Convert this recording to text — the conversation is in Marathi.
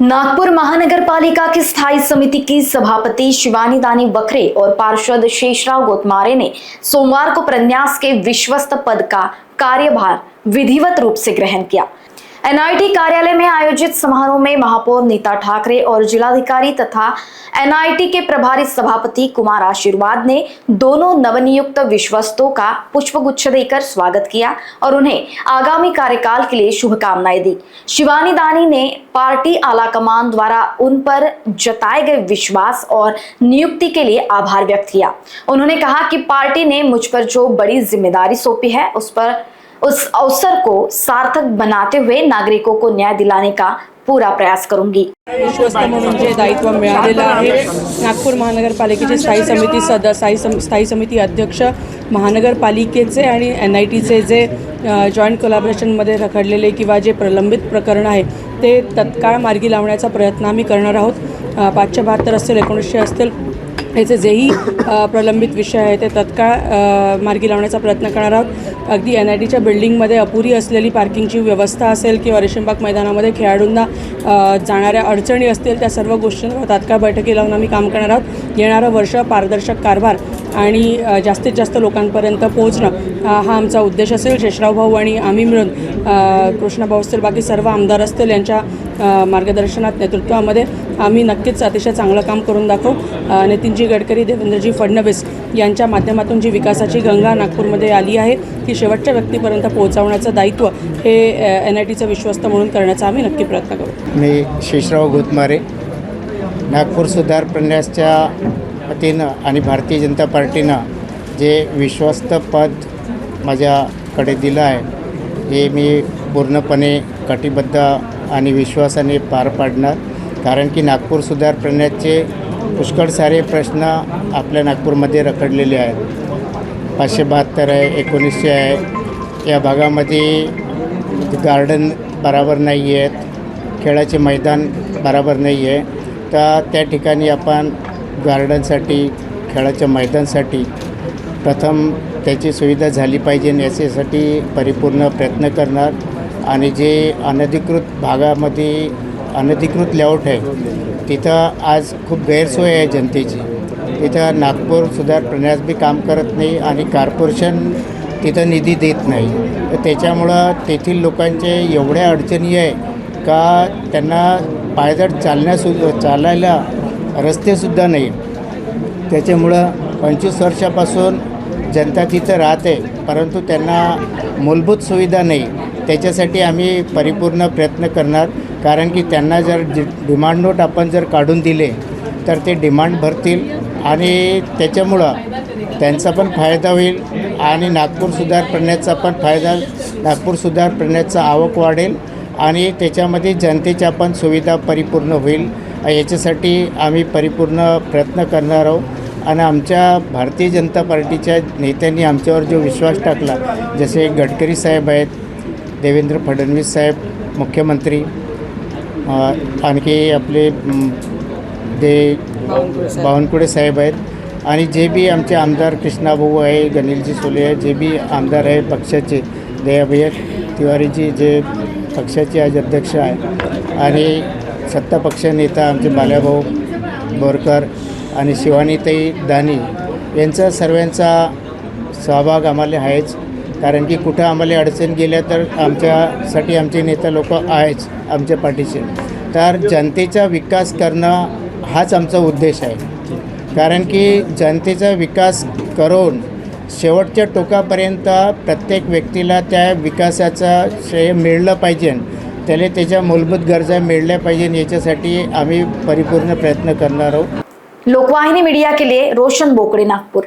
नागपुर महानगर पालिका की स्थायी समिति की सभापति शिवानी दानी बखरे और पार्षद शेषराव गोतमारे ने सोमवार को प्रन्यास के विश्वस्त पद का कार्यभार विधिवत रूप से ग्रहण किया। एनआईटी कार्यालय में आयोजित समारोह में महापौर नीता ठाकरे और जिलाधिकारी तथा एनआईटी के प्रभारी सभापति कुमार आशीर्वाद ने दोनों नवनियुक्त विश्वस्तों का पुष्पगुच्छ देकर स्वागत किया और उन्हें आगामी कार्यकाल के लिए शुभकामनाएं दी। शिवानी दानी ने पार्टी आलाकमान द्वारा उन पर जताए गए विश्वास और नियुक्ति के लिए आभार व्यक्त किया। उन्होंने कहा कि पार्टी ने मुझ पर जो बड़ी जिम्मेदारी सौंपी है उस अवसर को सार्थक बनाते हुए नागरिकों को न्याय दिलाने का पूरा प्रयास करूंगी। विश्वस्त म्हणून जे दायित्व मिळालेलं आहे, नागपूर महानगरपालिकेची स्थायी समिती अध्यक्ष, महानगरपालिकेचे आणि एनआयटीचे जे जॉईंट कोलॅबोरेशनमध्ये रखडलेले किंवा जे प्रलंबित प्रकरण आहे ते तत्काळ मार्गी लावण्याचा प्रयत्न आम्ही करणार आहोत। 572 असतील, 1900 असतील, याचे जेही प्रलंबित विषय आहे ते तत्काळ मार्गी लावण्याचा प्रयत्न करणार आहोत। अगदी एनआयटीच्या बिल्डिंगमध्ये अपुरी असलेली पार्किंगची व्यवस्था असेल किंवा रेशीमबाग मैदानामध्ये खेळाडूंना जाणाऱ्या अडचणी असतील, त्या सर्व गोष्टींवर तात्काळ बैठकी लावून आम्ही काम करणार आहोत। येणारं वर्ष पारदर्शक कारभार आणि जास्तीत जास्त लोकांपर्यंत पोहोचणं हा आमचा उद्देश असेल। शेषराव भाऊ आणि आम्ही मिळून, कृष्णभाऊ असतील, बाकी सर्व आमदार असतील, यांच्या मार्गदर्शनात, नेतृत्वामध्ये आम्ही नक्कीच अतिशय चांगलं काम करून दाखवू। नितीनजी गडकरी, देवेंद्रजी फडणवीस यांच्या माध्यमातून जी विकासाची गंगा नागपूरमध्ये आली आहे ती शेवटच्या व्यक्तीपर्यंत पोहोचवण्याचं दायित्व हे एनआयटीचं विश्वस्त म्हणून करण्याचा आम्ही नक्की प्रयत्न करू। मी शेषराव गोतमारे, नागपूर सुधार प्रन्यासच्या वतीनं आणि भारतीय जनता पार्टीनं जे विश्वस्त पद माझ्याकडे दिलं आहे हे मी पूर्णपणे कटिबद्ध आणि विश्वासाने पार पाडणार। कारण की नागपूर सुधार प्रन्यासचे पुष्कळ सारे प्रश्न आपल्या नागपूरमध्ये रखडलेले आहेत। 572 आहे, 1900 आहे, या भागामध्ये गार्डन बरोबर नाही आहेत, खेळाचे मैदान बरोबर नाही आहे। तर त्या ठिकाणी आपण गार्डनसाठी, खेळाच्या मैदानासाठी प्रथम त्याची सुविधा झाली पाहिजे याच्यासाठी परिपूर्ण प्रयत्न करणार। आणि जे अनधिकृत भागामध्ये अनधिकृत लेआउट आहे तिथं आज खूप गैरसोय आहे जनतेची, तिथं नागपूर सुधार प्रन्यास बी काम करत नाही आणि कॉर्पोरेशन तिथं निधी देत नाही। तर त्याच्यामुळं तेथील लोकांचे एवढ्या अडचणी आहे का त्यांना पायदळ चालायला रस्तेसुद्धा नाही। त्याच्यामुळं 25 वर्षापासून जनता तिथं राहते परंतु त्यांना मूलभूत सुविधा नाही। त्याच्यासाठी आम्ही परिपूर्ण प्रयत्न करणार। कारण की त्यांना जर डिमांड नोट आपण जर काढून दिले तर ते डिमांड भरतील आणि त्याच्यामुळं त्यांचा पण फायदा होईल आणि नागपूर सुधार प्रन्यासचा पण फायदा, नागपूर सुधार प्रन्यासचा आवक वाढेल आणि त्याच्यामध्ये जनतेच्या पण सुविधा परिपूर्ण होईल। याच्यासाठी आम्ही परिपूर्ण प्रयत्न करणार आहोत। आणि आमच्या भारतीय जनता पार्टीच्या नेत्यांनी आमच्यावर जो विश्वास टाकला, जसे गडकरी साहेब आहेत, देवेंद्र फडणवीस साहेब मुख्यमंत्री, आणखी आपले बावनकुळे साहेब आहेत आणि जे बी आमचे आमदार कृष्णाभाऊ आहे, गणेशजी सोले आहे, जे बी आमदार आहे पक्षाचे, दयाभैया तिवारीजी जे पक्षाचे आज अध्यक्ष आहे, आणि सत्ता पक्ष नेता आमचे बाल्याभाऊ बोरकर आणि शिवानीताई दानी यांचा सर्वांचा सहभाग आम्हाला आहेच। कारण की कुठं आम्हाला अडचण गेल्या तर आमच्यासाठी आमचे नेता लोक आहेच आमच्या पाठीशी। तर जनतेचा विकास करणं हाच आमचा उद्देश आहे। कारण की जनतेचा विकास करून शेवटच्या टोकापर्यंत प्रत्येक व्यक्तीला त्या विकासाचा श्रेय मिळलं पाहिजे, त्याला त्याच्या मूलभूत गरजा मिळल्या पाहिजे, याच्यासाठी आम्ही परिपूर्ण प्रयत्न करणार आहोत। लोकवाहिनी मीडिया के लिए रोशन बोकड़े, नागपुर।